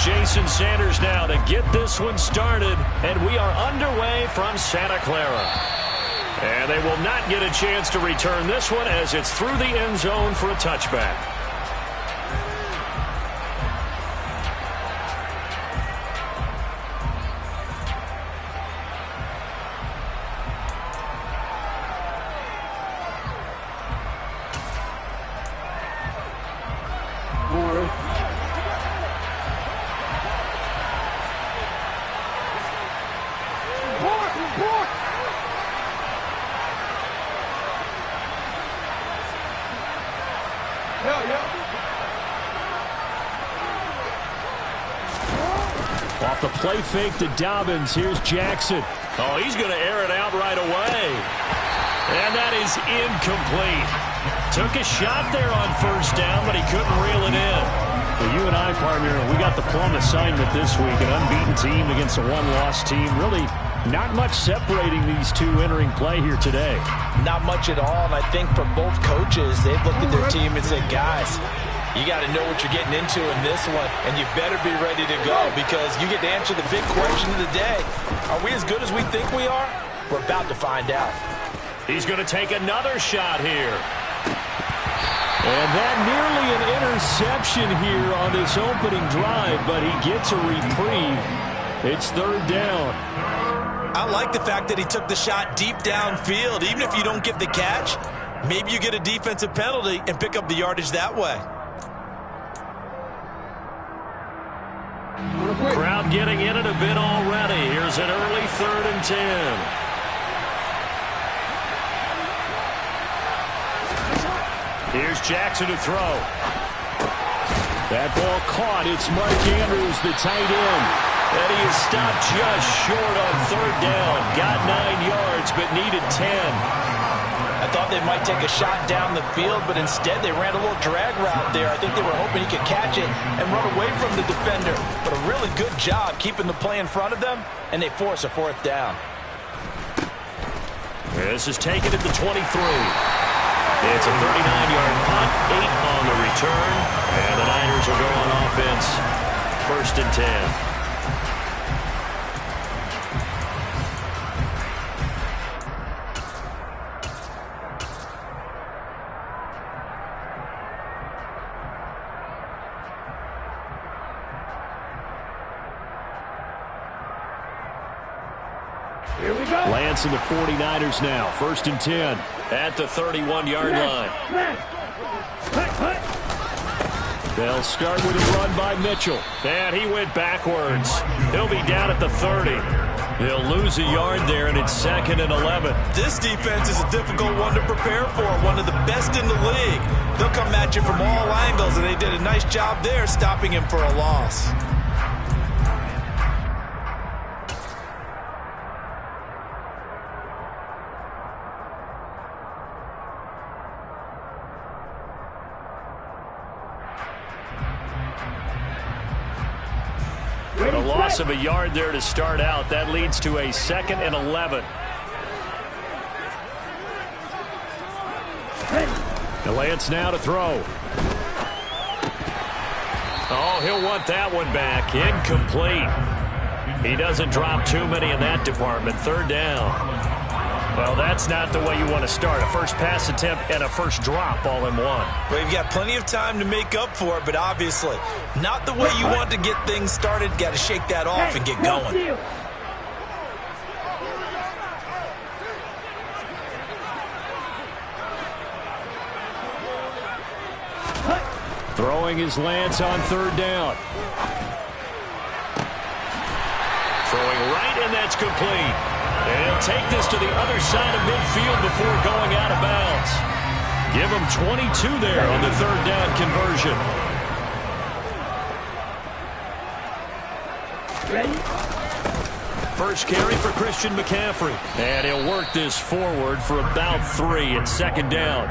Jason Sanders now to get this one started, and we are underway from Santa Clara. And they will not get a chance to return this one as it's through the end zone for a touchback. Off the play fake to Dobbins. Here's Jackson. Oh, he's going to air it out right away. And that is incomplete. Took a shot there on first down, but he couldn't reel it in. Well, you and I, partner, we got the plum assignment this week. An unbeaten team against a one-loss team. Really not much separating these two entering play here today. Not much at all, and I think for both coaches, they've looked at their team and said, guys, you got to know what you're getting into in this one, and you better be ready to go because you get to answer the big question of the day. Are we as good as we think we are? We're about to find out. He's going to take another shot here. And that nearly an interception here on this opening drive, but he gets a reprieve. It's third down. I like the fact that he took the shot deep downfield. Even if you don't get the catch, maybe you get a defensive penalty and pick up the yardage that way. Crowd getting in it a bit already. Here's an early 3rd and 10. Here's Jackson to throw. That ball caught. It's Mark Andrews, the tight end. And he is stopped just short on 3rd down. Got 9 yards, but needed 10. I thought they might take a shot down the field, but instead they ran a little drag route there. I think they were hoping he could catch it and run away from the defender. But a really good job keeping the play in front of them, and they force a 4th down. This is taken at the 23. It's a 39-yard punt, 8 on the return, and the Niners will go on offense. 1st and 10. Here we go. Lance and the 49ers now. 1st and 10. At the 31-yard line. They'll start with a run by Mitchell. And he went backwards. He'll be down at the 30. They'll lose a yard there, and it's 2nd and 11. This defense is a difficult one to prepare for. One of the best in the league. They'll come at you from all angles, and they did a nice job there stopping him for a loss. A loss of a yard there to start out. That leads to a 2nd and 11. The Lance now to throw. Oh, he'll want that one back. Incomplete. He doesn't drop too many in that department. 3rd down. Well, that's not the way you want to start. A first pass attempt and a first drop all in one. Well, you've got plenty of time to make up for it, but obviously not the way you want to get things started. Got to shake that off and get going. Throwing his Lance on 3rd down. Throwing right, and that's complete. And he'll take this to the other side of midfield before going out of bounds. Give him 22 there on the 3rd down conversion. First carry for Christian McCaffrey. And he'll work this forward for about 3 at 2nd down.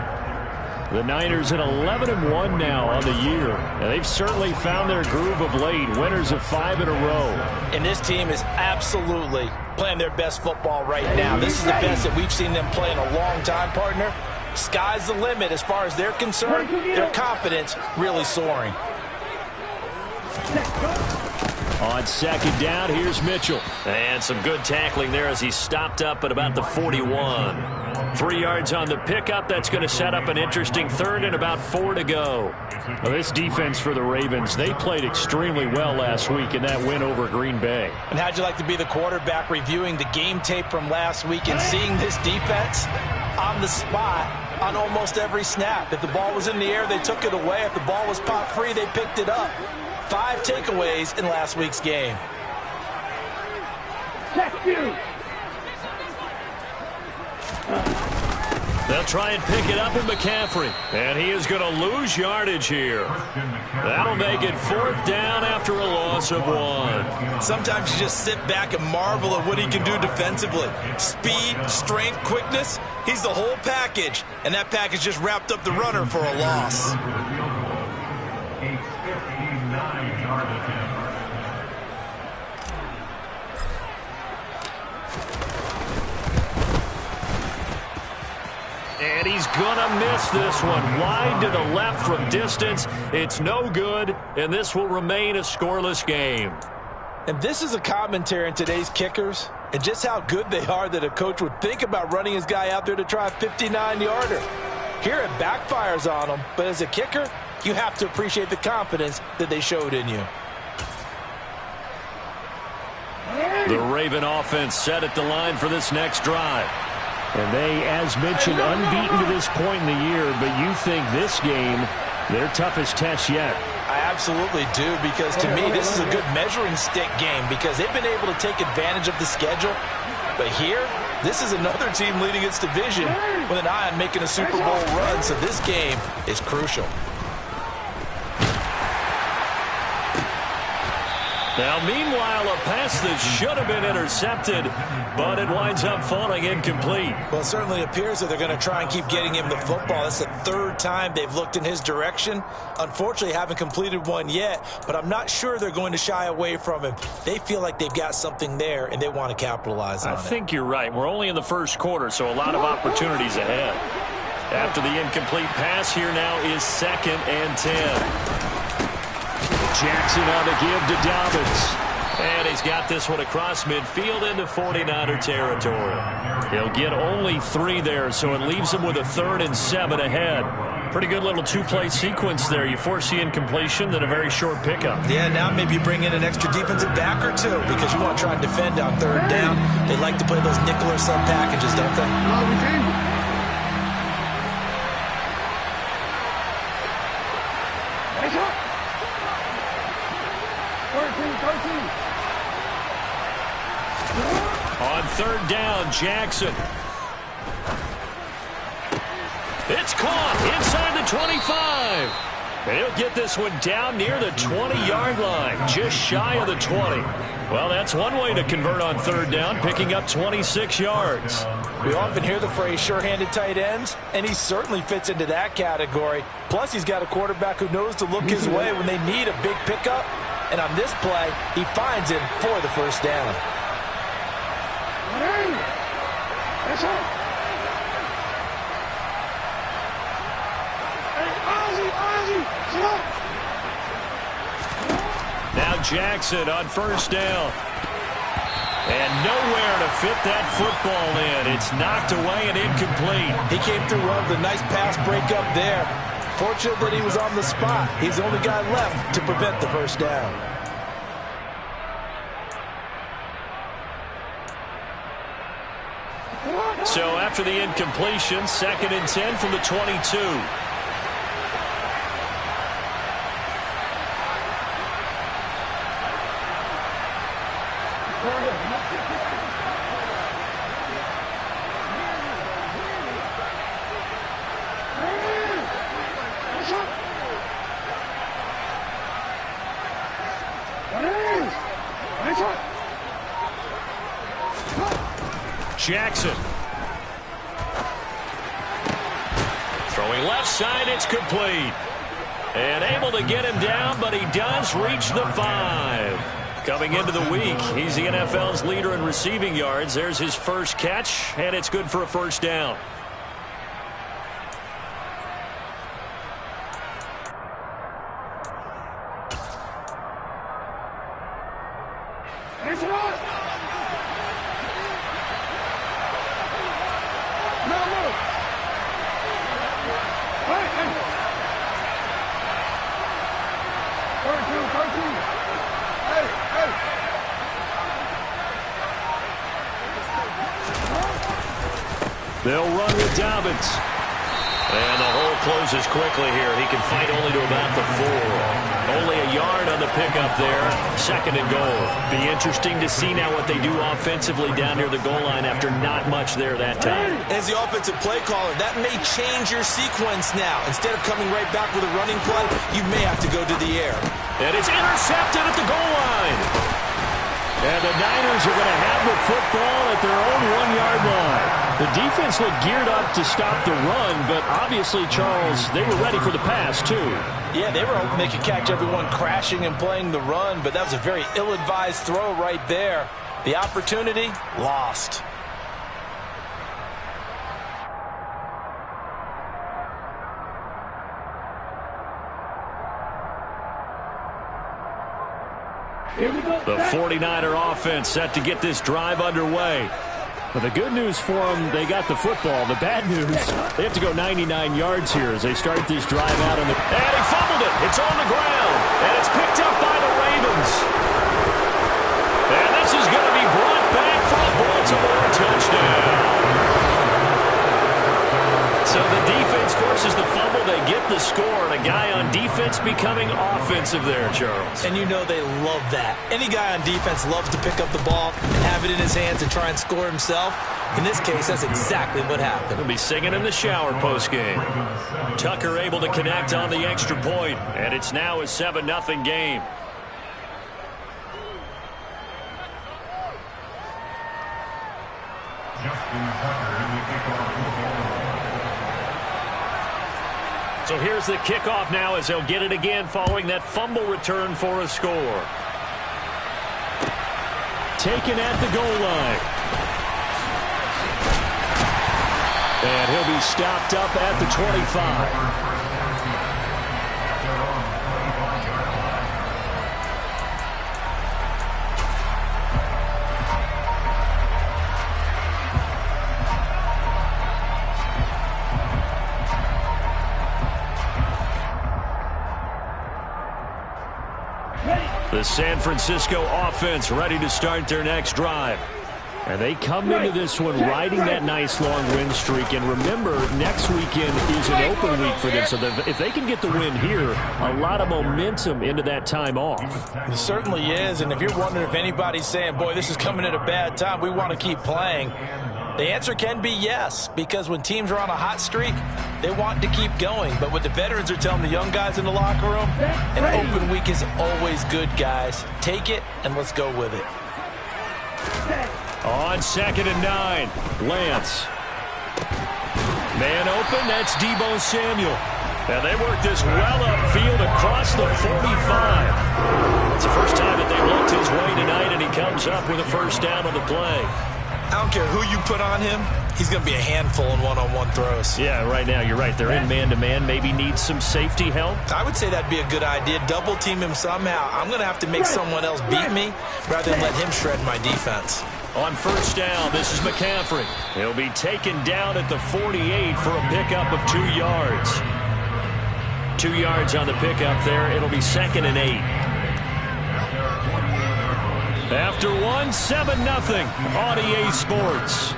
The Niners at 11-1 now on the year. And they've certainly found their groove of late. Winners of 5 in a row. And this team is absolutely playing their best football right now. This is the best that we've seen them play in a long time, partner. Sky's the limit as far as they're concerned. Their confidence really soaring. On second down, here's Mitchell. And some good tackling there as he stopped up at about the 41. 3 yards on the pickup. That's going to set up an interesting third and about 4 to go. Well, this defense for the Ravens, they played extremely well last week in that win over Green Bay. And how'd you like to be the quarterback reviewing the game tape from last week and seeing this defense on the spot on almost every snap? If the ball was in the air, they took it away. If the ball was pop free, they picked it up. 5 takeaways in last week's game. They'll try and pick it up with McCaffrey. And he is going to lose yardage here. That'll make it 4th down after a loss of 1. Sometimes you just sit back and marvel at what he can do defensively. Speed, strength, quickness. He's the whole package. And that package just wrapped up the runner for a loss. And he's going to miss this one. Wide to the left from distance. It's no good, and this will remain a scoreless game. And this is a commentary on today's kickers and just how good they are that a coach would think about running his guy out there to try a 59-yarder. Here it backfires on him, but as a kicker, you have to appreciate the confidence that they showed in you. The Raven offense set at the line for this next drive. And they, as mentioned, unbeaten to this point in the year, but you think this game, their toughest test yet. I absolutely do, because to me, this is a good measuring stick game because they've been able to take advantage of the schedule. But here, this is another team leading its division with an eye on making a Super Bowl run, so this game is crucial. Now, meanwhile, a pass that should have been intercepted, but it winds up falling incomplete. Well, it certainly appears that they're going to try and keep getting him the football. That's the 3rd time they've looked in his direction. Unfortunately, haven't completed one yet, but I'm not sure they're going to shy away from him. They feel like they've got something there, and they want to capitalize on it. I think you're right. We're only in the first quarter, so a lot of opportunities ahead. After the incomplete pass, here now is 2nd and 10. Jackson on the give to Dobbins. And he's got this one across midfield into 49er territory. He'll get only 3 there, so it leaves him with a 3rd and 7 ahead. Pretty good little 2-play sequence there. You force the incompletion, then a very short pickup. Yeah, now maybe you bring in an extra defensive back or 2 because you want to try and defend on 3rd down. They like to play those nickel or sub packages, don't they? On 3rd down, Jackson. It's caught inside the 25. And he'll get this one down near the 20-yard line, just shy of the 20. Well, that's one way to convert on 3rd down, picking up 26 yards. We often hear the phrase sure-handed tight ends, and he certainly fits into that category. Plus, he's got a quarterback who knows to look his way when they need a big pickup. And on this play, he finds him for the 1st down. Now Jackson on 1st down. And nowhere to fit that football in. It's knocked away and incomplete. He came through well with a nice pass breakup there. Fortunate that he was on the spot. He's the only guy left to prevent the 1st down. So after the incompletion, 2nd and 10 from the 22. Jackson. Throwing left side, it's complete. And able to get him down, but he does reach the 5. Coming into the week, he's the NFL's leader in receiving yards. There's his first catch, and it's good for a 1st down. They'll run with Dobbins. And the hole closes quickly here. He can fight only to about the 4. Only a yard on the pickup there. 2nd and goal. Be interesting to see now what they do offensively down near the goal line after not much there that time. As the offensive play caller, that may change your sequence now. Instead of coming right back with a running play, you may have to go to the air. And it's intercepted at the goal line. And the Niners are going to have the football at their own 1-yard line. The defense looked geared up to stop the run, but obviously, Charles, they were ready for the pass, too. Yeah, they were hoping they could catch everyone crashing and playing the run, but that was a very ill-advised throw right there. The opportunity, lost. The 49er offense set to get this drive underway. But the good news for them, they got the football. The bad news, they have to go 99 yards here as they start this drive out on the... And he fumbled it. It's on the ground. And it's picked up by the Ravens. And this is going to be brought back for a Baltimore touchdown. So the defense forces the fumble. They get the score. And a guy on defense becoming offensive there, Charles. And you know they love that. Any guy on defense loves to pick up the ball and have it in his hands and try and score himself. In this case, that's exactly what happened. He'll be singing in the shower postgame. Tucker able to connect on the extra point. And it's now a 7-0 game. So here's the kickoff now as they'll get it again following that fumble return for a score. Taken at the goal line. And he'll be stopped up at the 25. The San Francisco offense ready to start their next drive. And they come into this one riding that nice long win streak. And remember, next weekend is an open week for them. So if they can get the win here, a lot of momentum into that time off. It certainly is. And if you're wondering if anybody's saying, boy, this is coming at a bad time, we want to keep playing, the answer can be yes, because when teams are on a hot streak, they want to keep going. But what the veterans are telling the young guys in the locker room, an open week is always good, guys. Take it, and let's go with it. On 2nd and 9, Lance. Man open, that's Deebo Samuel. And they work this well upfield across the 45. It's the first time that they looked his way tonight, and he comes up with a first down on the play. I don't care who you put on him, he's going to be a handful in one-on-one throws. Yeah, right now, you're right. They're in man-to-man. Maybe needs some safety help. I would say that'd be a good idea. Double team him somehow. I'm going to have to make someone else beat me rather than let him shred my defense. On first down, this is McCaffrey. He'll be taken down at the 48 for a pickup of 2 yards. 2 yards on the pickup there. It'll be 2nd and 8. After 1, 7-0 on EA Sports.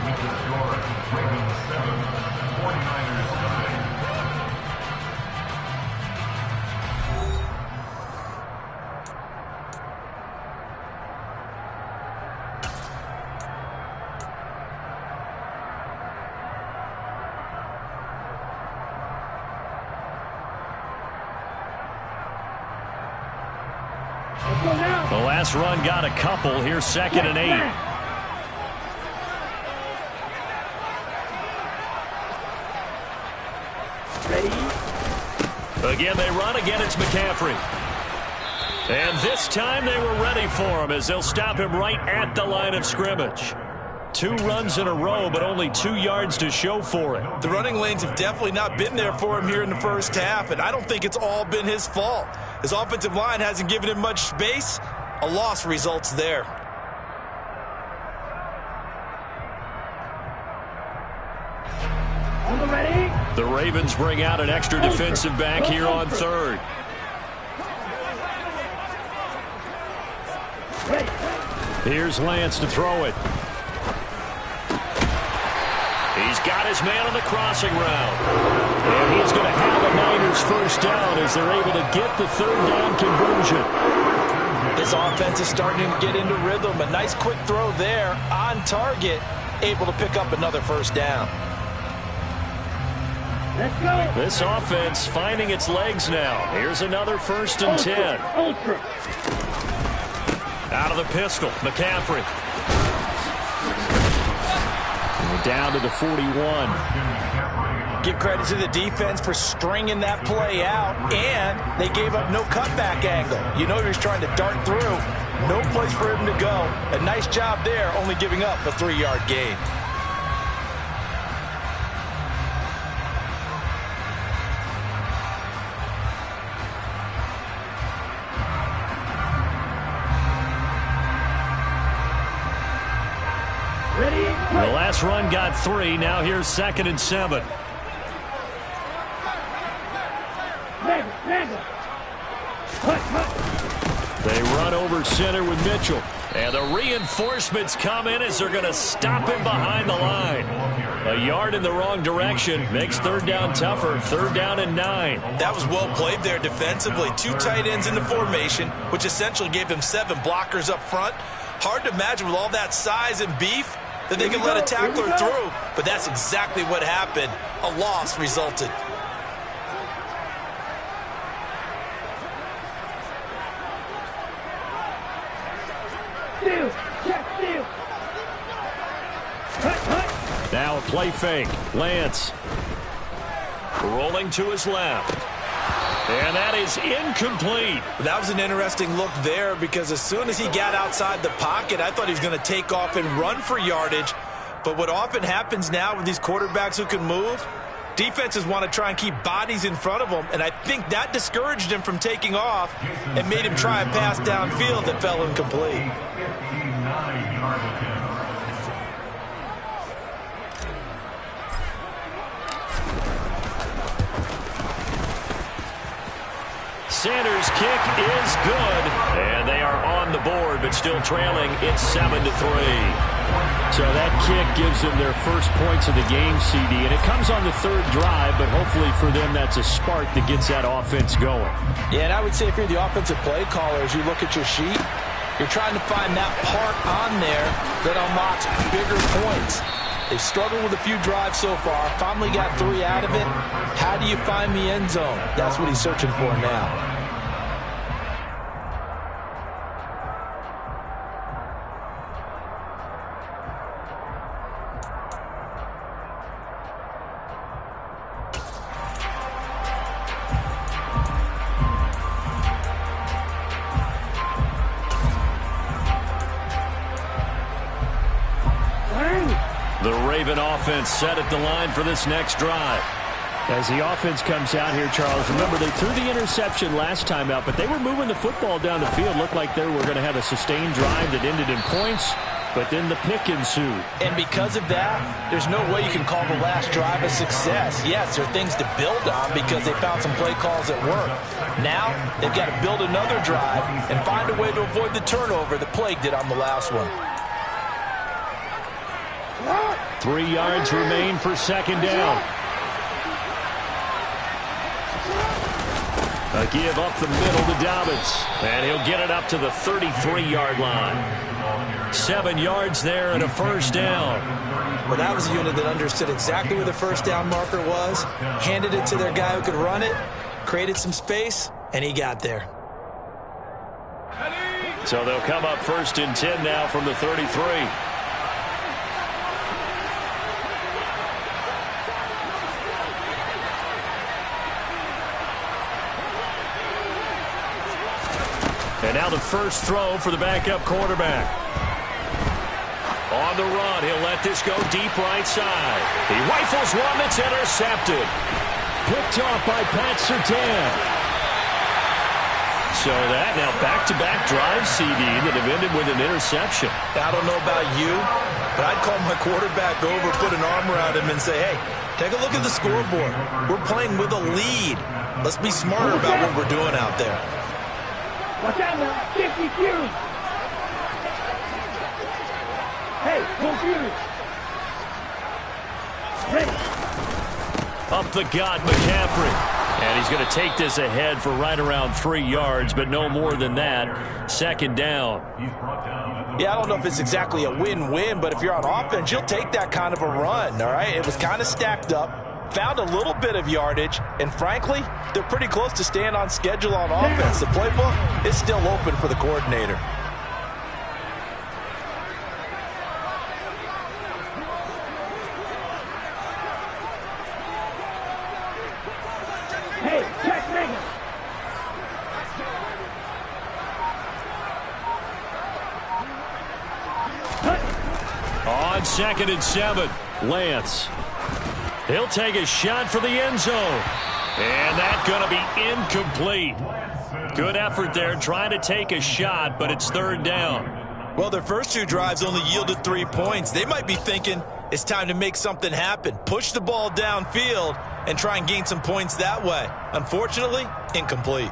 The last run got a couple. Here's 2nd and 8. Again, they run. Again, it's McCaffrey. And this time they were ready for him as they'll stop him right at the line of scrimmage. 2 runs in a row, but only 2 yards to show for it. The running lanes have definitely not been there for him here in the first half, and I don't think it's all been his fault. His offensive line hasn't given him much space. A loss results there. The Ravens bring out an extra defensive back here on 3rd. Here's Lance to throw it. He's got his man on the crossing route. And he's going to have a Niners first down as they're able to get the third down conversion. This offense is starting to get into rhythm. A nice quick throw there on target, able to pick up another first down. Let's go. This offense finding its legs now. Here's another 1st and 10. Ultra. Out of the pistol, McCaffrey. Down to the 41. Give credit to the defense for stringing that play out, and they gave up no cutback angle. You know he was trying to dart through. No place for him to go. A nice job there, only giving up a 3-yard gain. The last run got 3. Now here's 2nd and 7. They run over center with Mitchell. And the reinforcements come in as they're going to stop him behind the line. A yard in the wrong direction makes 3rd down tougher. 3rd down and 9. That was well played there defensively. 2 tight ends in the formation, which essentially gave them 7 blockers up front. Hard to imagine with all that size and beef that they can let a tackler through, but that's exactly what happened. A loss resulted. Now a play fake. Lance rolling to his left. And that is incomplete. That was an interesting look there because as soon as he got outside the pocket, I thought he was going to take off and run for yardage. But what often happens now with these quarterbacks who can move, defenses want to try and keep bodies in front of them, and I think that discouraged him from taking off and made him try a pass downfield that fell incomplete. Sanders' kick is good, and they are on the board, but still trailing. It's 7-3. So that kick gives them their first points of the game, CD, and it comes on the 3rd drive, but hopefully for them that's a spark that gets that offense going. Yeah, and I would say if you're the offensive play caller, as you look at your sheet, you're trying to find that part on there that unlocks bigger points. They've struggled with a few drives so far, finally got 3 out of it. How do you find the end zone? That's what he's searching for now. The Raven offense set at the line for this next drive. As the offense comes out here, Charles, remember they threw the interception last time out, but they were moving the football down the field. Looked like they were going to have a sustained drive that ended in points, but then the pick ensued. And because of that, there's no way you can call the last drive a success. Yes, there are things to build on because they found some play calls that work. Now, they've got to build another drive and find a way to avoid the turnover that plagued it on the last one. 3 yards remain for 2nd down. A give up the middle to Dobbins. And he'll get it up to the 33-yard line. 7 yards there and a first down. Well, that was a unit that understood exactly where the first down marker was, handed it to their guy who could run it, created some space, and he got there. So they'll come up 1st and 10 now from the 33. And now the first throw for the backup quarterback. On the run, he'll let this go deep right side. He rifles one that's intercepted. Picked off by Pat Surtain. So that now back-to-back drives, CD, that have ended with an interception. I don't know about you, but I'd call my quarterback over, put an arm around him, and say, hey, take a look at the scoreboard. We're playing with a lead. Let's be smarter about what we're doing out there. Watch out now, 52. Hey, confused. Hey. Up the gut, McCaffrey. And he's going to take this ahead for right around 3 yards, but no more than that. Second down. Yeah, I don't know if it's exactly a win-win, but if you're on offense, you'll take that kind of a run, all right? It was kind of stacked up, found a little bit of yardage, and frankly, they're pretty close to staying on schedule on offense. The playbook is still open for the coordinator. On 2nd and 7, Lance. He'll take a shot for the end zone. And that's going to be incomplete. Good effort there trying to take a shot, but it's 3rd down. Well, their first 2 drives only yielded 3 points. They might be thinking it's time to make something happen. Push the ball downfield and try and gain some points that way. Unfortunately, incomplete.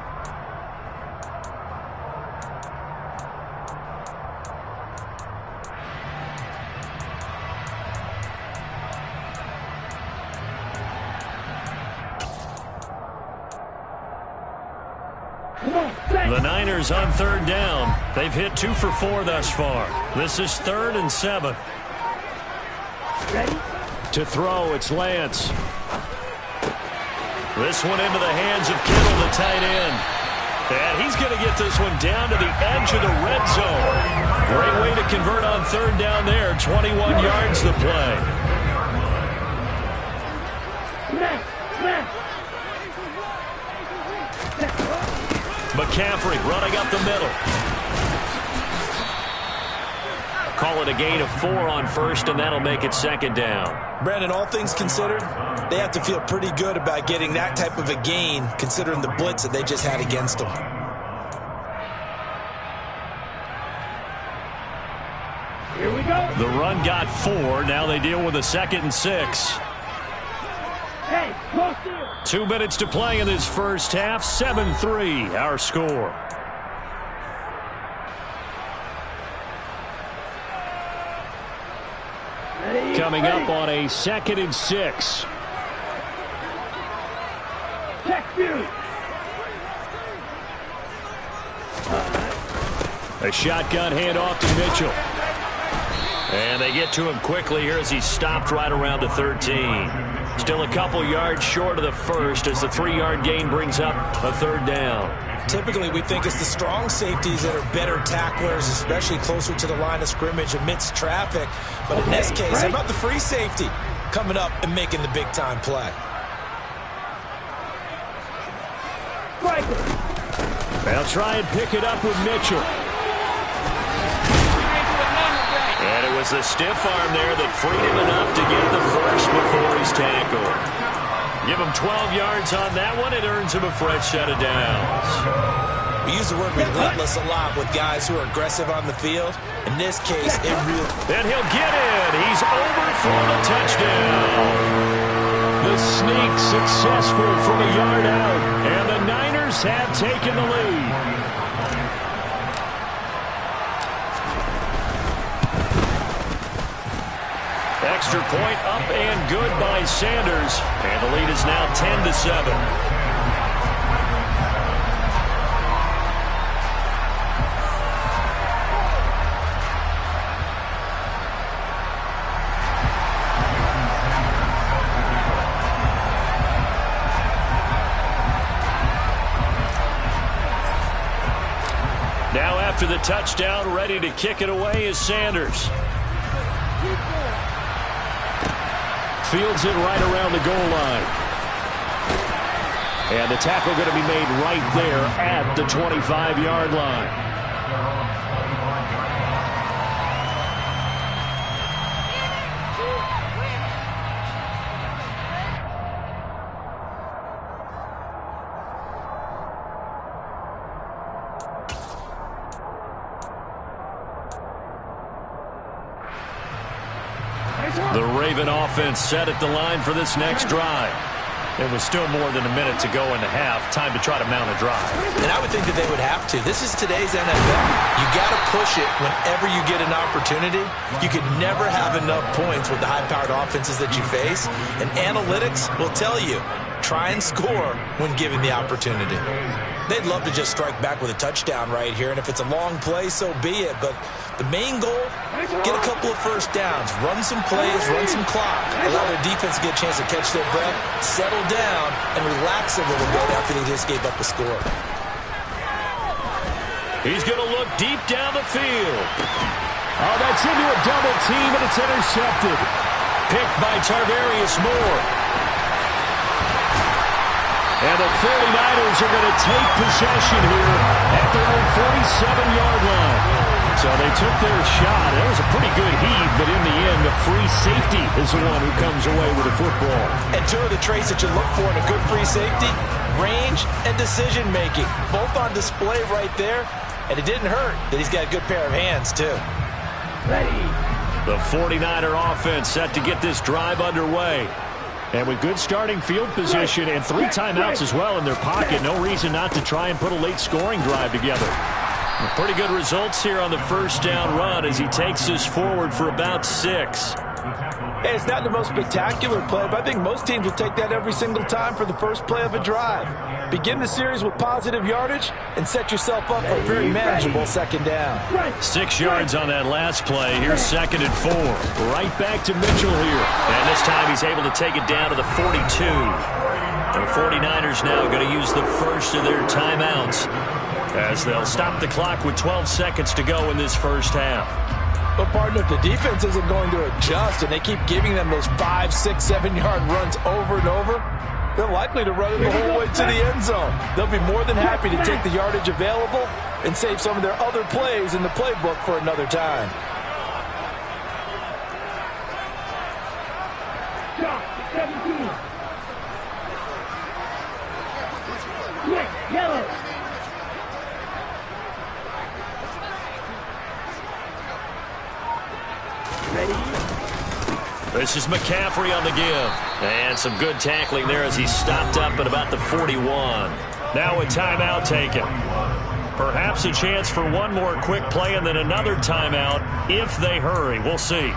The Niners on 3rd down. They've hit 2 for 4 thus far. This is 3rd and 7. Ready? To throw, it's Lance. This one into the hands of Kittle, the tight end. And he's going to get this one down to the edge of the red zone. Great way to convert on 3rd down there. 21 yards to play. McCaffrey running up the middle. Call it a gain of 4 on 1st, and that'll make it 2nd down. Brandon, all things considered, they have to feel pretty good about getting that type of a gain, considering the blitz that they just had against them. Here we go. The run got 4. Now they deal with a 2nd and 6. Hey, close here. 2 minutes to play in this first half. 7-3, our score. Coming up on a 2nd and 6. Check you. A shotgun handoff to Mitchell. And they get to him quickly here as he stopped right around the 13. Still a couple yards short of the first as the 3-yard gain brings up a 3rd down. Typically, we think it's the strong safeties that are better tacklers, especially closer to the line of scrimmage amidst traffic. But in this case, how about the free safety coming up and making the big-time play? They'll try and pick it up with Mitchell. And it was the stiff arm there that freed him enough to get the first before he's tackled. Give him 12 yards on that one. It earns him a fresh set of downs. We use the word relentless a lot with guys who are aggressive on the field. In this case, it really... And he'll get in. He's over for the touchdown. The sneak successful from a yard out. And the Niners have taken the lead. Extra point up and good by Sanders. And the lead is now 10-7. Now after the touchdown, ready to kick it away is Sanders. Fields it right around the goal line. And the tackle going to be made right there at the 25-yard line. The Raven offense set at the line for this next drive. And with still more than a minute to go in the half, time to try to mount a drive. And I would think that they would have to. This is today's NFL. You got to push it whenever you get an opportunity. You could never have enough points with the high-powered offenses that you face. And analytics will tell you, try and score when given the opportunity. They'd love to just strike back with a touchdown right here. And if it's a long play, so be it. But the main goal, get a couple of first downs, run some plays, run some clock, allow their defense to get a chance to catch their breath, settle down, and relax a little bit after they just gave up a score. He's going to look deep down the field. Oh, that's into a double team, and it's intercepted. Picked by Tarvarius Moore. And the 49ers are going to take possession here at their own 47-yard line. So they took their shot. It was a pretty good heave, but in the end, the free safety is the one who comes away with the football. And two of the traits that you look for in a good free safety, range and decision-making. Both on display right there. And it didn't hurt that he's got a good pair of hands, too. Ready. The 49er offense set to get this drive underway. And with good starting field position and 3 timeouts as well in their pocket, no reason not to try and put a late scoring drive together. Pretty good results here on the first down run as he takes us forward for about 6. Hey, it's not the most spectacular play, but I think most teams will take that every single time for the first play of a drive. Begin the series with positive yardage and set yourself up for a very manageable second down. 6 yards on that last play. Here's 2nd and 4. Right back to Mitchell here. And this time he's able to take it down to the 42. And the 49ers now going to use the first of their timeouts as they'll stop the clock with 12 seconds to go in this first half. But, partner, if the defense isn't going to adjust and they keep giving them those 5, 6, 7-yard runs over and over, they're likely to run it the whole way to the end zone. They'll be more than happy to take the yardage available and save some of their other plays in the playbook for another time. This is McCaffrey on the give. And some good tackling there as he stopped up at about the 41. Now a timeout taken. Perhaps a chance for one more quick play and then another timeout if they hurry. We'll see.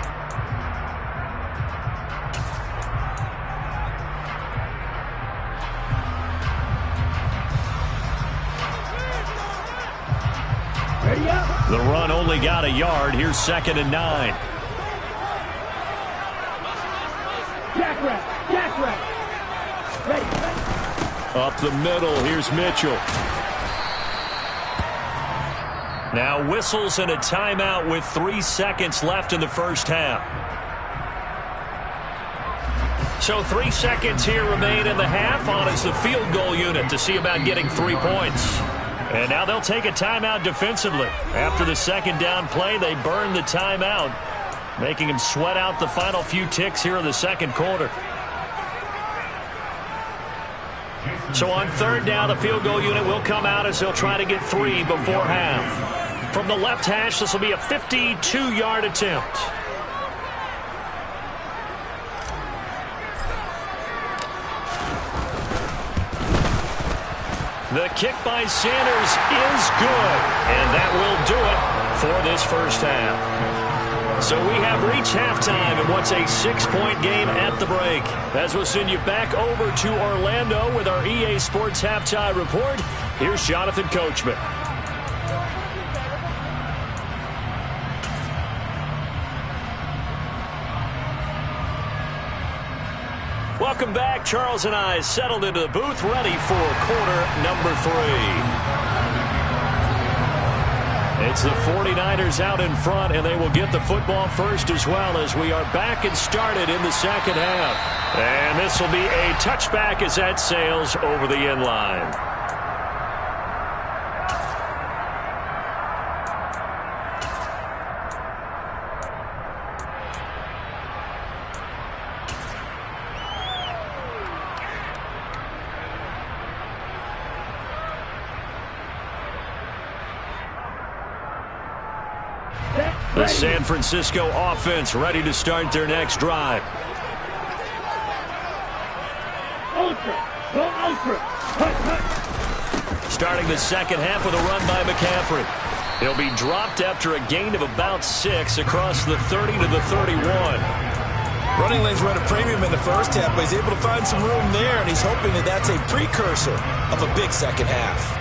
The run only got a yard. Here's 2nd and 9. Up the middle, here's Mitchell. Now whistles and a timeout with 3 seconds left in the first half. So 3 seconds here remain in the half on as the field goal unit to see about getting 3 points. And now they'll take a timeout defensively. After the second down play, they burn the timeout, making them sweat out the final few ticks here in the second quarter. So on 3rd down, the field goal unit will come out as they'll try to get 3 before half. From the left hash, this will be a 52-yard attempt. The kick by Sanders is good, and that will do it for this first half. So we have reached halftime in what's a 6-point game at the break. As we'll send you back over to Orlando with our EA Sports Halftime Report, here's Jonathan Coachman. Welcome back. Charles and I settled into the booth, ready for quarter number 3. It's the 49ers out in front, and they will get the football first as well as we are back and started in the second half. And this will be a touchback as that sails over the end line. The San Francisco offense ready to start their next drive. Starting the second half with a run by McCaffrey. He'll be dropped after a gain of about 6 across the 30 to the 31. Running lanes were at a premium in the first half, but he's able to find some room there, and he's hoping that that's a precursor of a big second half.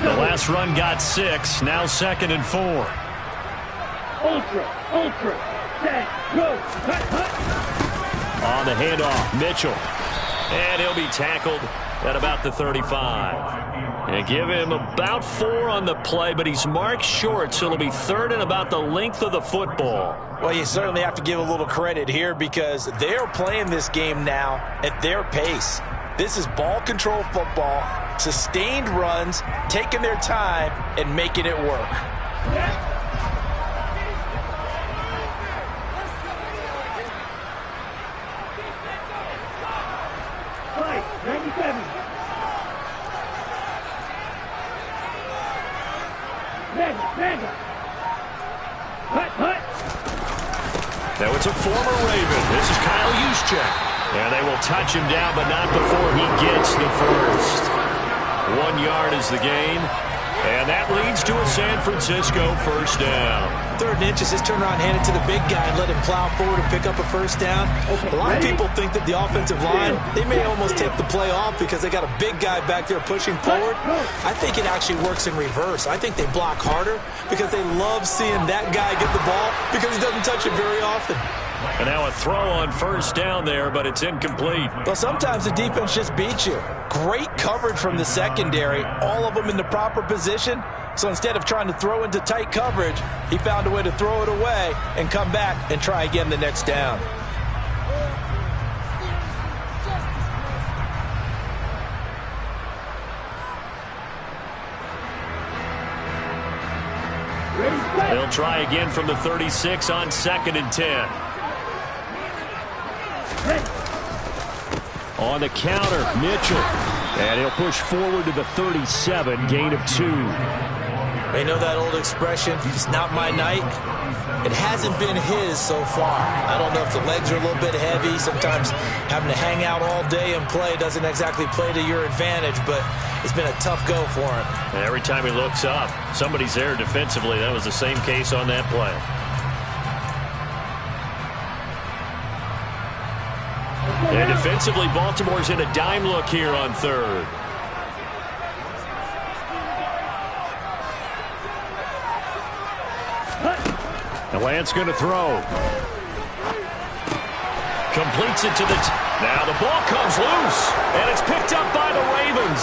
The last run got 6, now 2nd and 4. Ultra, set, go, cut. On the handoff, Mitchell. And he'll be tackled at about the 35. And give him about 4 on the play, but he's marked short, so it'll be 3rd and about the length of the football. Well, you certainly have to give a little credit here because they're playing this game now at their pace. This is ball control football, sustained runs, taking their time, and making it work. Now it's a former Raven. This is Kyle Juszczyk. And they will touch him down, but not before he gets the first. 1 yard is the gain. And that leads to a San Francisco first down. 3rd and inches, just turn around, hand it to the big guy, and let him plow forward and pick up a first down. A lot of people think that the offensive line, they may almost take the play off because they got a big guy back there pushing forward. I think it actually works in reverse. I think they block harder because they love seeing that guy get the ball because he doesn't touch it very often. And now a throw on first down there, but it's incomplete. Well, sometimes the defense just beats you. Great coverage from the secondary, all of them in the proper position. So instead of trying to throw into tight coverage, he found a way to throw it away and come back and try again the next down. They'll try again from the 36 on 2nd and 10. On the counter, Mitchell. And he'll push forward to the 37, gain of 2. You know that old expression, it's not my night? It hasn't been his so far. I don't know if the legs are a little bit heavy. Sometimes having to hang out all day and play doesn't exactly play to your advantage, but it's been a tough go for him. And every time he looks up, somebody's there defensively. That was the same case on that play. And defensively, Baltimore's in a dime look here on 3rd. And Lance going to throw. Completes it to the... Now the ball comes loose, and it's picked up by the Ravens.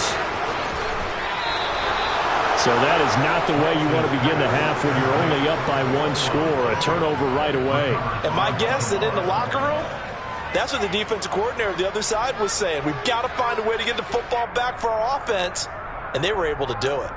So that is not the way you want to begin the half when you're only up by 1 score. A turnover right away. And my guess that in the locker room, that's what the defensive coordinator of the other side was saying. We've got to find a way to get the football back for our offense, and they were able to do it.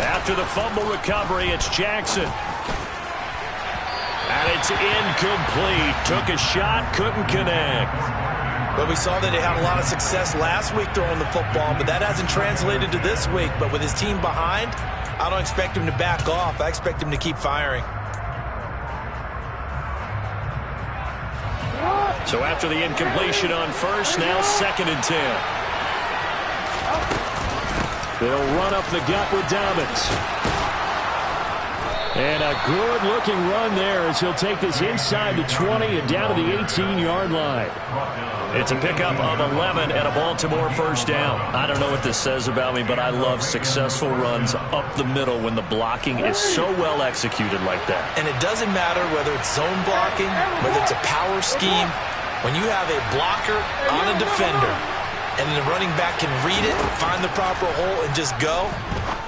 After the fumble recovery, it's Jackson. And it's incomplete. Took a shot, couldn't connect. Well, we saw that he had a lot of success last week throwing the football, but that hasn't translated to this week. But with his team behind, I don't expect him to back off. I expect him to keep firing. So after the incompletion on first, now 2nd and 10. They'll run up the gut with Dobbins. And a good-looking run there as he'll take this inside the 20 and down to the 18-yard line. It's a pickup of 11 and a Baltimore first down. I don't know what this says about me, but I love successful runs up the middle when the blocking is so well executed like that. And it doesn't matter whether it's zone blocking, whether it's a power scheme. When you have a blocker on a defender and the running back can read it, find the proper hole, and just go,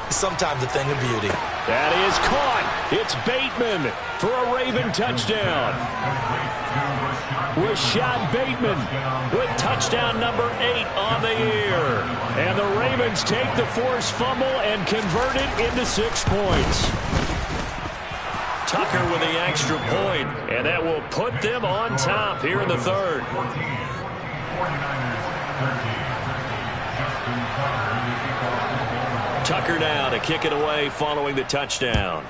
it's sometimes a thing of beauty. That is caught. It's Bateman for a Raven touchdown. Rashad Bateman with touchdown number 8 on the year. And the Ravens take the forced fumble and convert it into 6 points. Tucker with the extra point, and that will put them on top here in the third. Tucker now to kick it away following the touchdown.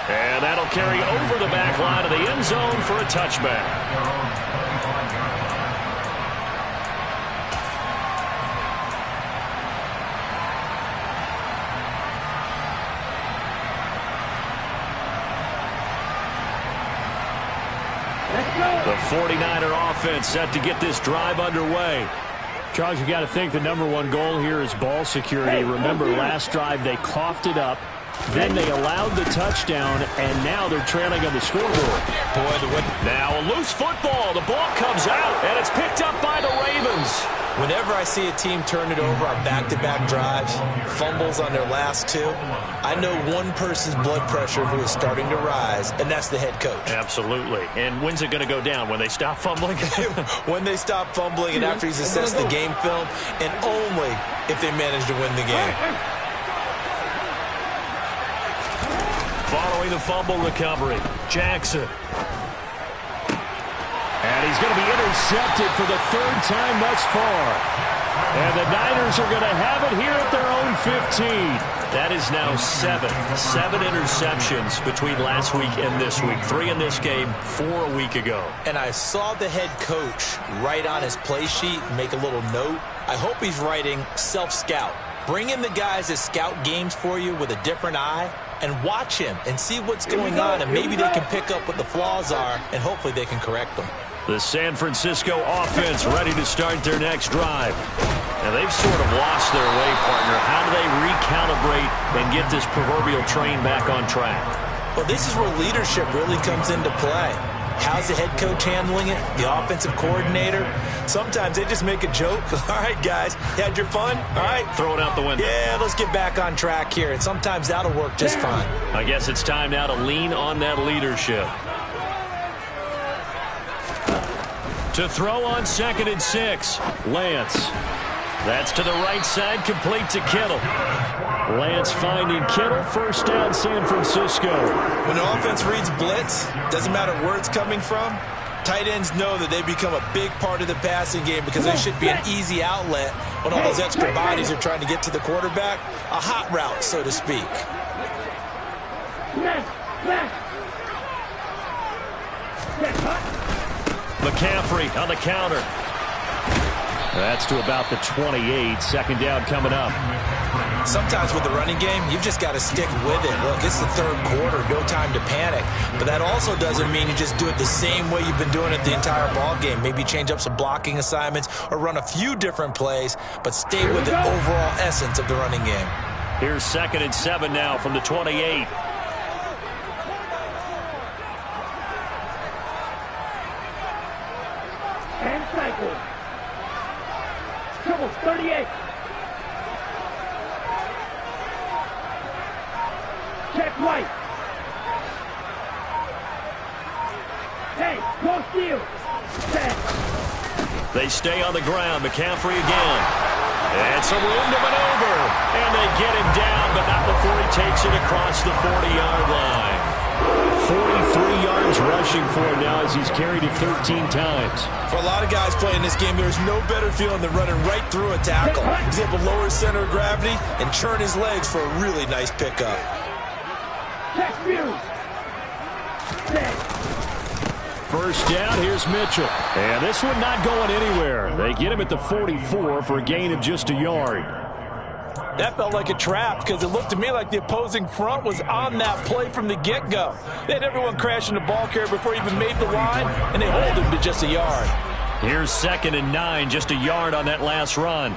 And that'll carry over the back line of the end zone for a touchback. The 49er offense set to get this drive underway. Charles, you got to think the #1 goal here is ball security. Remember, last drive they coughed it up. Then they allowed the touchdown, and now they're trailing on the scoreboard. Now a loose football. The ball comes out, and it's picked up by the Ravens. Whenever I see a team turn it over on back-to-back drives, fumbles on their last 2, I know one person's blood pressure who is starting to rise, and that's the head coach. Absolutely. And when's it going to go down? When they stop fumbling? When they stop fumbling and after he's assessed the game film, and only if they manage to win the game. Following the fumble recovery, Jackson. And he's going to be intercepted for the 3rd time thus far. And the Niners are going to have it here at their own 15. That is now 7 interceptions between last week and this week. 3 in this game, 4 a week ago. And I saw the head coach write on his play sheet, make a little note. I hope he's writing self-scout. Bring in the guys that scout games for you with a different eye and watch him and see what's going on, and maybe they can pick up what the flaws are, and hopefully they can correct them. The San Francisco offense ready to start their next drive. And they've sort of lost their way, partner. How do they recalibrate and get this proverbial train back on track? Well, this is where leadership really comes into play. How's the head coach handling it? The offensive coordinator? Sometimes they just make a joke. All right, guys, you had your fun? All right. Throw it out the window. Yeah, let's get back on track here. And sometimes that'll work just fine. I guess it's time now to lean on that leadership. To throw on 2nd and 6, Lance. That's to the right side, complete to Kittle. Lance finding Kittle, 1st down San Francisco. When the offense reads blitz, doesn't matter where it's coming from, tight ends know that they become a big part of the passing game because they should be an easy outlet when all those extra bodies are trying to get to the quarterback. A hot route, so to speak. McCaffrey on the counter. That's to about the 28. 2nd down coming up. Sometimes with the running game, you've just got to stick with it. Look, it's the 3rd quarter, no time to panic. But that also doesn't mean you just do it the same way you've been doing it the entire ball game. Maybe change up some blocking assignments or run a few different plays, but stay with the overall essence of the running game. Here's 2nd and 7 now from the 28. And cycle. Triple 38. Check right. Hey, go steal. Set. They stay on the ground. McCaffrey again. And some room to maneuver. And they get him down, but not before he takes it across the 40-yard line. 43 yards rushing for him now as he's carried it 13 times. For a lot of guys playing this game, there's no better feeling than running right through a tackle. He's able to lower his center of gravity and churn his legs for a really nice pickup. Check view. Set. 1st down, here's Mitchell. And this one not going anywhere. They get him at the 44 for a gain of just a yard. That felt like a trap because it looked to me like the opposing front was on that play from the get-go. They had everyone crashing the ball carrier before he even made the line, and they hold him to just a yard. Here's 2nd and 9, just a yard on that last run.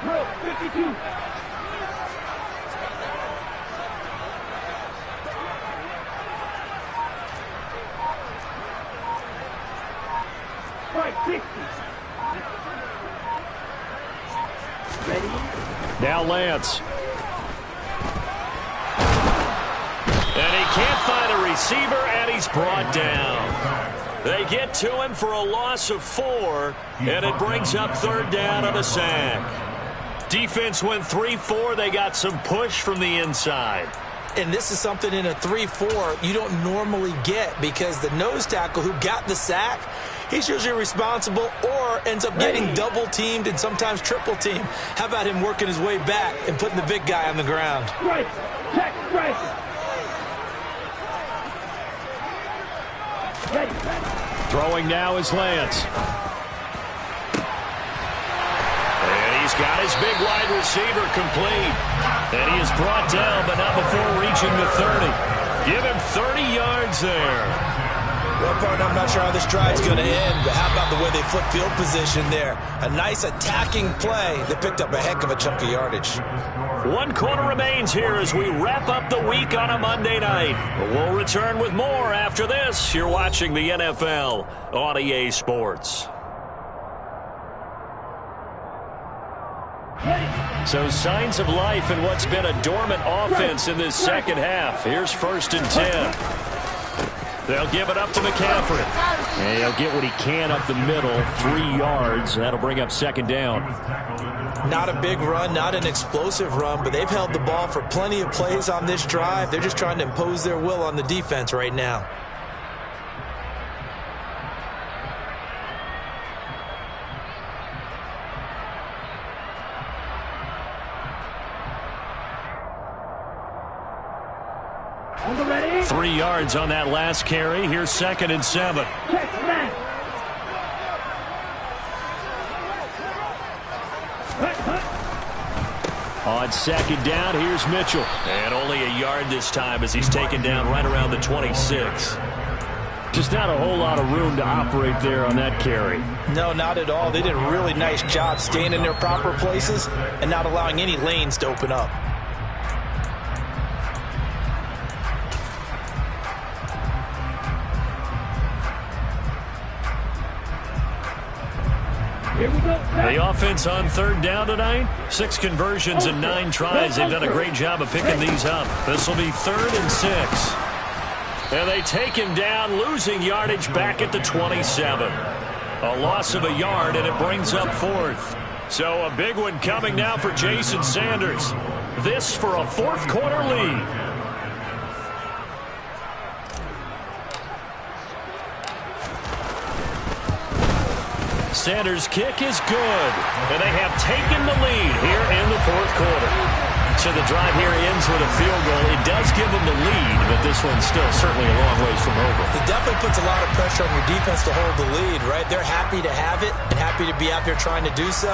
Drill 52. Now Lance. And he can't find a receiver, and he's brought down. They get to him for a loss of 4, and it brings up 3rd down on the sack. Defense went 3-4. They got some push from the inside. And this is something in a 3-4 you don't normally get, because the nose tackle who got the sack, he's usually responsible or ends up getting double-teamed and sometimes triple-teamed. How about him working his way back and putting the big guy on the ground? Strike. Check. Strike. Ready. Throwing now is Lance. And he's got his big wide receiver complete. And he is brought down, but not before reaching the 30. Give him 30 yards there. Well, partner, I'm not sure how this drive's going to end, but how about the way they flip field position there? A nice attacking play that picked up a heck of a chunk of yardage. 1 quarter remains here as we wrap up the week on a Monday night. We'll return with more after this. You're watching the NFL on EA Sports. So signs of life in what's been a dormant offense in this second half. Here's 1st and 10. They'll give it up to McCaffrey. And he'll get what he can up the middle, 3 yards. That'll bring up 2nd down. Not a big run, not an explosive run, but they've held the ball for plenty of plays on this drive. They're just trying to impose their will on the defense right now. On the ready. 3 yards on that last carry. Here's 2nd and 7. Check. Smash. On 2nd down, here's Mitchell. And only a yard this time as he's taken down right around the 26. Just not a whole lot of room to operate there on that carry. No, not at all. They did a really nice job staying in their proper places and not allowing any lanes to open up. Here we go. The offense on 3rd down tonight, 6 conversions and 9 tries. They've done a great job of picking these up. This will be 3rd and 6. And they take him down, losing yardage back at the 27. A loss of a yard, and it brings up 4th. So a big one coming now for Jason Sanders. This for a 4th quarter lead. Sanders' kick is good, and they have taken the lead here in the 4th quarter. So the drive here ends with a field goal. It does give them the lead, but this one's still certainly a long ways from over. It definitely puts a lot of pressure on your defense to hold the lead, right? They're happy to have it and happy to be out there trying to do so.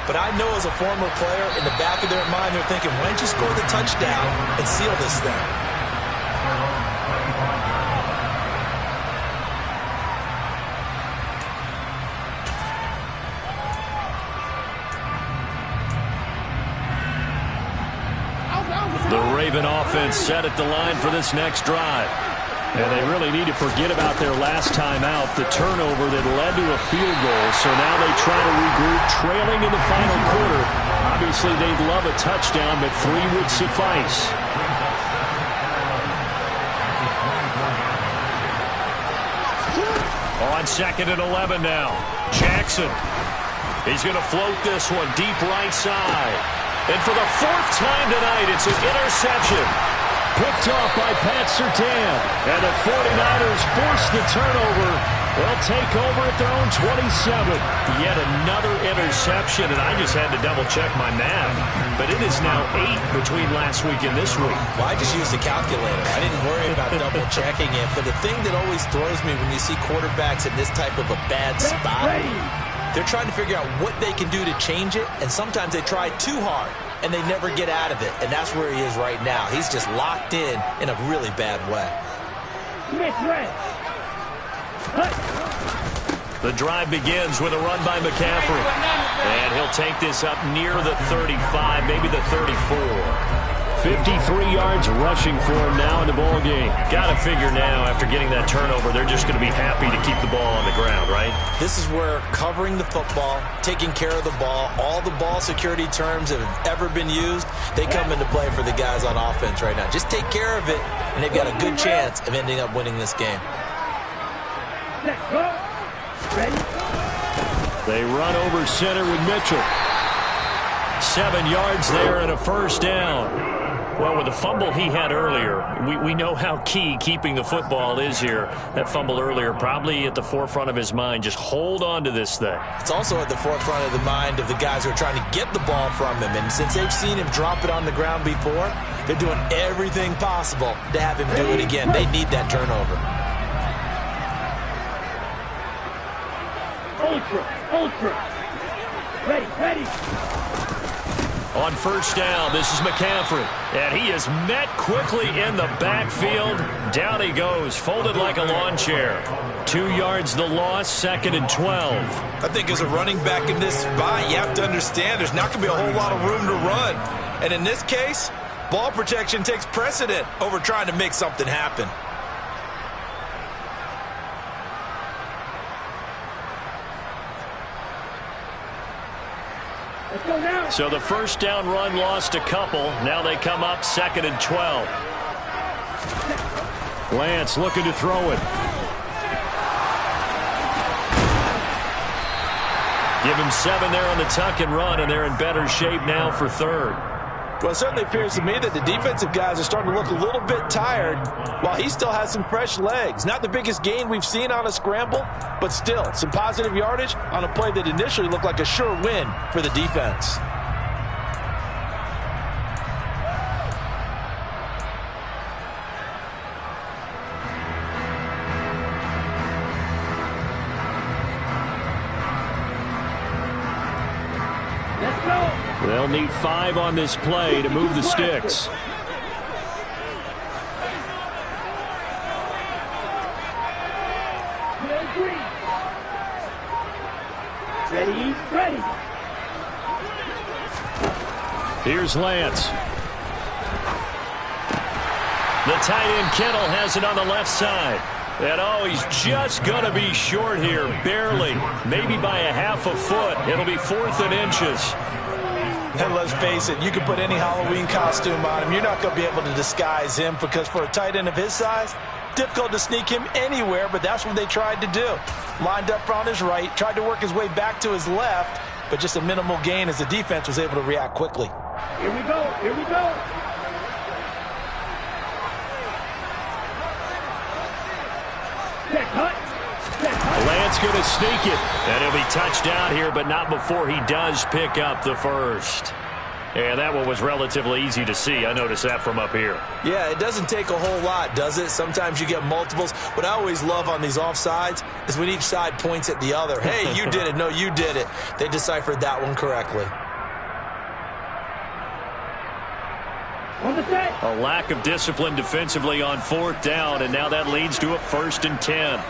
But I know as a former player, in the back of their mind, they're thinking, why don't you score the touchdown and seal this thing? The Raven offense set at the line for this next drive. And they really need to forget about their last time out, the turnover that led to a field goal. So now they try to regroup, trailing in the final quarter. Obviously, they'd love a touchdown, but 3 would suffice. On 2nd and 11 now. Jackson. He's going to float this one deep right side. And for the 4th time tonight, it's an interception. Picked off by Pat Surtain. And the 49ers force the turnover. They'll take over at their own 27. Yet another interception, and I just had to double-check my math. But it is now 8 between last week and this week. Well, I just used a calculator. I didn't worry about double-checking it. But the thing that always throws me when you see quarterbacks in this type of a bad spot, they're trying to figure out what they can do to change it, and sometimes they try too hard, and they never get out of it, and that's where he is right now. He's just locked in a really bad way. The drive begins with a run by McCaffrey, and he'll take this up near the 35, maybe the 34. 53 yards rushing for him now in the ball game. Got to figure now, after getting that turnover, they're just going to be happy to keep the ball on the ground, right? This is where covering the football, taking care of the ball, all the ball security terms that have ever been used, they come into play for the guys on offense right now. Just take care of it, and they've got a good chance of ending up winning this game. They run over center with Mitchell. 7 yards there and a first down. Well, with the fumble he had earlier, we know how key keeping the football is here. That fumble earlier probably at the forefront of his mind. Just hold on to this thing. It's also at the forefront of the mind of the guys who are trying to get the ball from him. And since they've seen him drop it on the ground before, they're doing everything possible to have him do it again. They need that turnover. Ultra. Ready. On first down, this is McCaffrey. And he is met quickly in the backfield. Down he goes, folded like a lawn chair. 2 yards the loss, 2nd and 12. I think as a running back in this spot, you have to understand there's not going to be a whole lot of room to run. And in this case, ball protection takes precedent over trying to make something happen. So the first down run lost a couple. Now they come up 2nd and 12. Lance looking to throw it. Give him 7 there on the tuck and run, and they're in better shape now for 3rd. Well, it certainly appears to me that the defensive guys are starting to look a little bit tired while he still has some fresh legs. Not the biggest gain we've seen on a scramble, but still some positive yardage on a play that initially looked like a sure win for the defense. They'll need 5 on this play to move the sticks. Ready. Here's Lance. The tight end Kittle has it on the left side. And oh, he's just going to be short here, barely. Maybe by a half a foot. It'll be 4th and inches. And let's face it, you can put any Halloween costume on him. You're not going to be able to disguise him because for a tight end of his size, difficult to sneak him anywhere, but that's what they tried to do. Lined up on his right, tried to work his way back to his left, but just a minimal gain as the defense was able to react quickly. Here we go. Lance going to sneak it. And he'll be touched down here, but not before he does pick up the first. And that one was relatively easy to see. I noticed that from up here. Yeah, it doesn't take a whole lot, does it? Sometimes you get multiples. What I always love on these offsides is when each side points at the other. Hey, you did it. No, you did it. They deciphered that one correctly. A lack of discipline defensively on 4th down, and now that leads to a 1st and 10.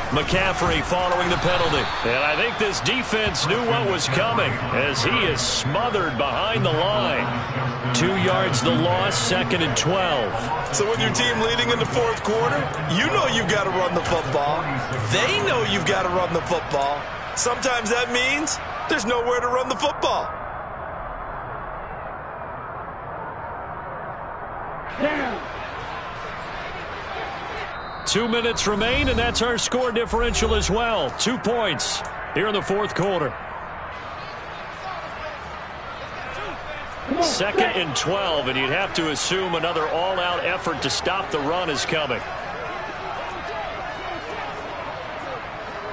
McCaffrey following the penalty. And I think this defense knew what was coming as he is smothered behind the line. 2 yards the loss, 2nd and 12. So with your team leading in the 4th quarter, you know you've got to run the football. They know you've got to run the football. Sometimes that means there's nowhere to run the football. Down. 2 minutes remain, and that's our score differential as well. 2 points here in the 4th quarter. 2nd and 12, and you'd have to assume another all-out effort to stop the run is coming.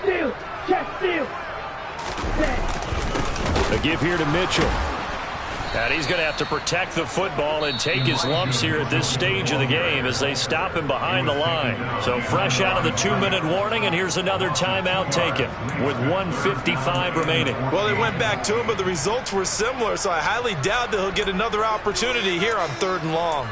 Steal. Check steal. A give here to Mitchell. And he's going to have to protect the football and take his lumps here at this stage of the game as they stop him behind the line. So fresh out of the 2-minute warning, and here's another timeout taken with 1:55 remaining. Well, they went back to him, but the results were similar, so I highly doubt that he'll get another opportunity here on 3rd and long.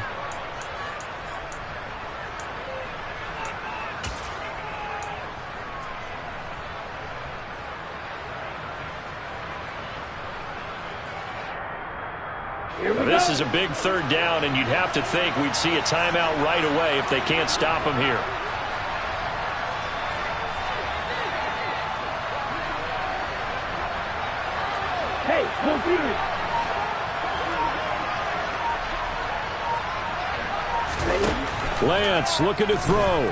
Now, this is a big third down, and you'd have to think we'd see a timeout right away if they can't stop him here. Hey, no fear. Lance looking to throw.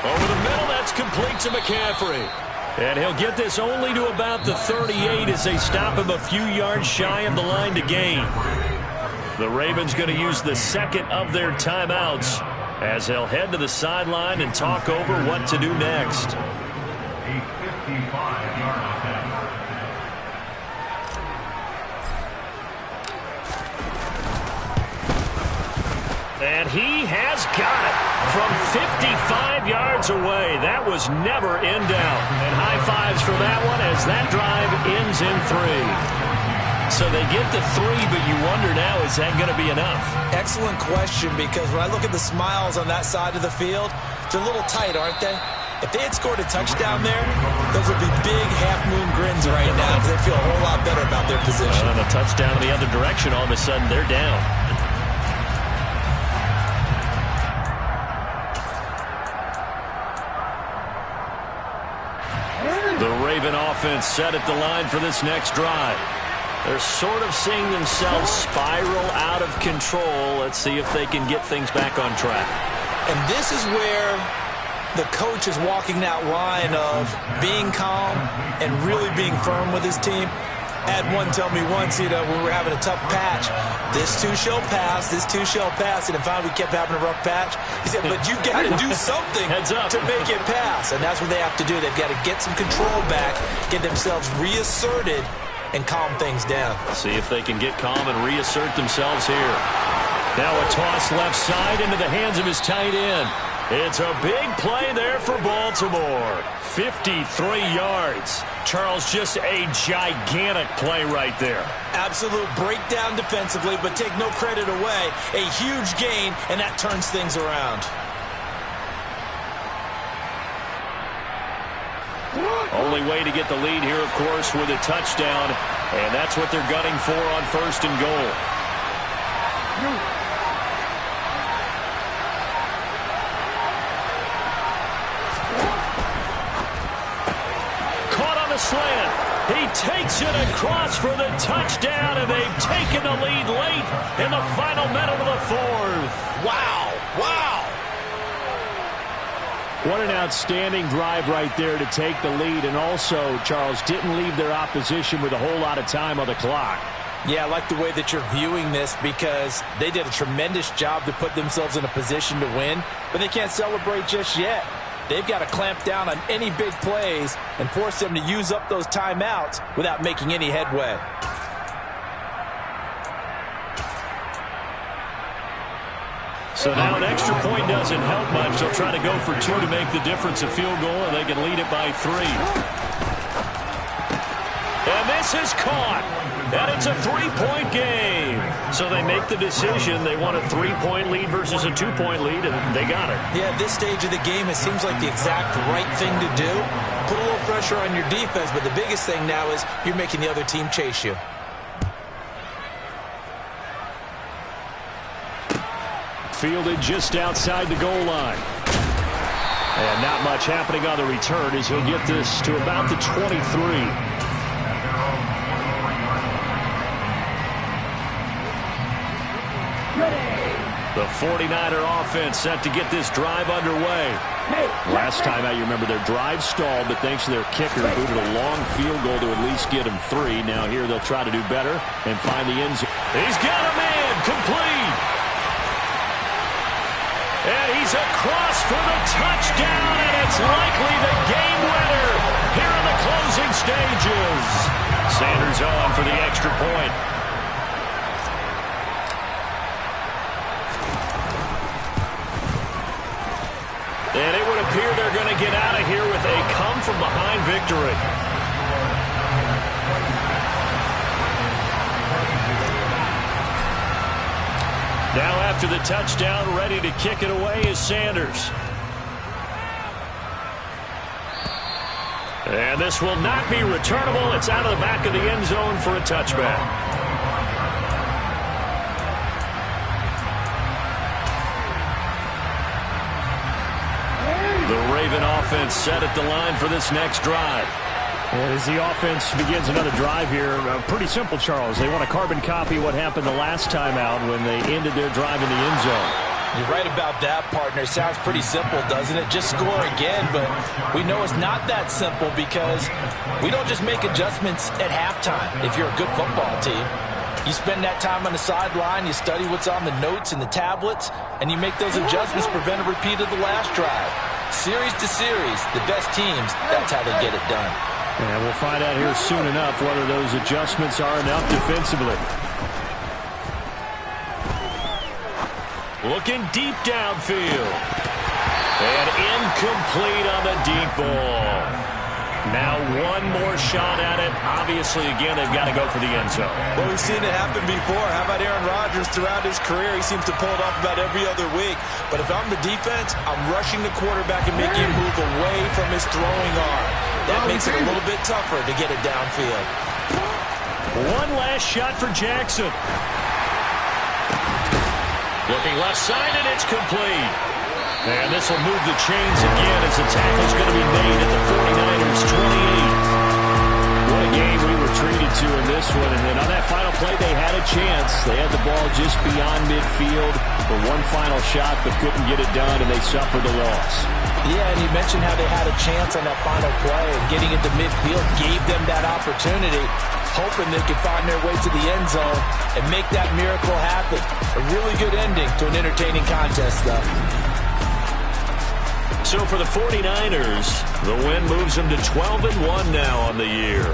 Over the middle, that's complete to McCaffrey. And he'll get this only to about the 38 as they stop him a few yards shy of the line to gain. The Ravens going to use the second of their timeouts as they'll head to the sideline and talk over what to do next. And he has got it from 55 yards away. That was never in doubt. And high fives for that one as that drive ends in 3. So they get the 3, but you wonder now, is that going to be enough? Excellent question, because when I look at the smiles on that side of the field, they're a little tight, aren't they? If they had scored a touchdown there, those would be big half-moon grins right now because they feel a whole lot better about their position. And a touchdown in the other direction, all of a sudden they're down. The Raven offense set at the line for this next drive. They're sort of seeing themselves spiral out of control. Let's see if they can get things back on track. And this is where the coach is walking that line of being calm and really being firm with his team. I had one tell me once, when we were having a tough patch, this too shall pass, this too shall pass, and finally we kept having a rough patch. He said, but you've got to do something to make it pass, and that's what they have to do. They've got to get some control back, get themselves reasserted, and calm things down. See if they can get calm and reassert themselves here. Now a toss left side into the hands of his tight end. It's a big play there for Baltimore. 53 yards. Charles, just a gigantic play right there. Absolute breakdown defensively, but take no credit away. A huge gain, and that turns things around. Only way to get the lead here, of course, with a touchdown, and that's what they're gunning for on 1st and goal. Caught on the slant. He takes it across for the touchdown, and they've taken the lead late in the final minute of the 4th. Wow, wow. What an outstanding drive right there to take the lead. And also, Charles, didn't leave their opposition with a whole lot of time on the clock. Yeah, I like the way that you're viewing this because they did a tremendous job to put themselves in a position to win, but they can't celebrate just yet. They've got to clamp down on any big plays and force them to use up those timeouts without making any headway. So now an extra point doesn't help much. They'll try to go for 2 to make the difference a field goal, and they can lead it by 3. And this is caught. And it's a 3-point game. So they make the decision. They want a 3-point lead versus a 2-point lead, and they got it. Yeah, at this stage of the game, it seems like the exact right thing to do. Put a little pressure on your defense, but the biggest thing now is you're making the other team chase you. Fielded just outside the goal line. And not much happening on the return as he'll get this to about the 23. The 49er offense set to get this drive underway. Last time out, you remember their drive stalled, but thanks to their kicker, booted a long field goal to at least get them 3. Now here they'll try to do better and find the end zone. He's got a man, complete. And he's across for the touchdown, and it's likely the game winner here in the closing stages. Sanders on for the extra point. And it would appear they're going to get out of here with a come-from-behind victory. Now after the touchdown, ready to kick it away is Sanders. And this will not be returnable. It's out of the back of the end zone for a touchback. The Raven offense set at the line for this next drive. And as the offense begins another drive here, pretty simple, Charles. They want to carbon copy what happened the last time out when they ended their drive in the end zone. You're right about that, partner. Sounds pretty simple, doesn't it? Just score again, but we know it's not that simple because we don't just make adjustments at halftime if you're a good football team. You spend that time on the sideline, you study what's on the notes and the tablets, and you make those adjustments to prevent a repeat of the last drive. Series to series, the best teams, that's how they get it done. And we'll find out here soon enough whether those adjustments are enough defensively. Looking deep downfield. And incomplete on the deep ball. Now one more shot at it. Obviously, again, they've got to go for the end zone. Well, we've seen it happen before. How about Aaron Rodgers throughout his career? He seems to pull it off about every other week. But if I'm the defense, I'm rushing the quarterback and making him move away from his throwing arm. That makes it a little bit tougher to get it downfield. One last shot for Jackson. Looking left side, and it's complete. And this will move the chains again as the tackle's going to be made at the 49ers 28. What a game we were treated to in this one. And then on that final play, they had a chance. They had the ball just beyond midfield for one final shot, but couldn't get it done, and they suffered a loss. Yeah, and you mentioned how they had a chance on that final play, and getting into midfield gave them that opportunity, hoping they could find their way to the end zone and make that miracle happen. A really good ending to an entertaining contest, though. So for the 49ers, the win moves them to 12-1 now on the year.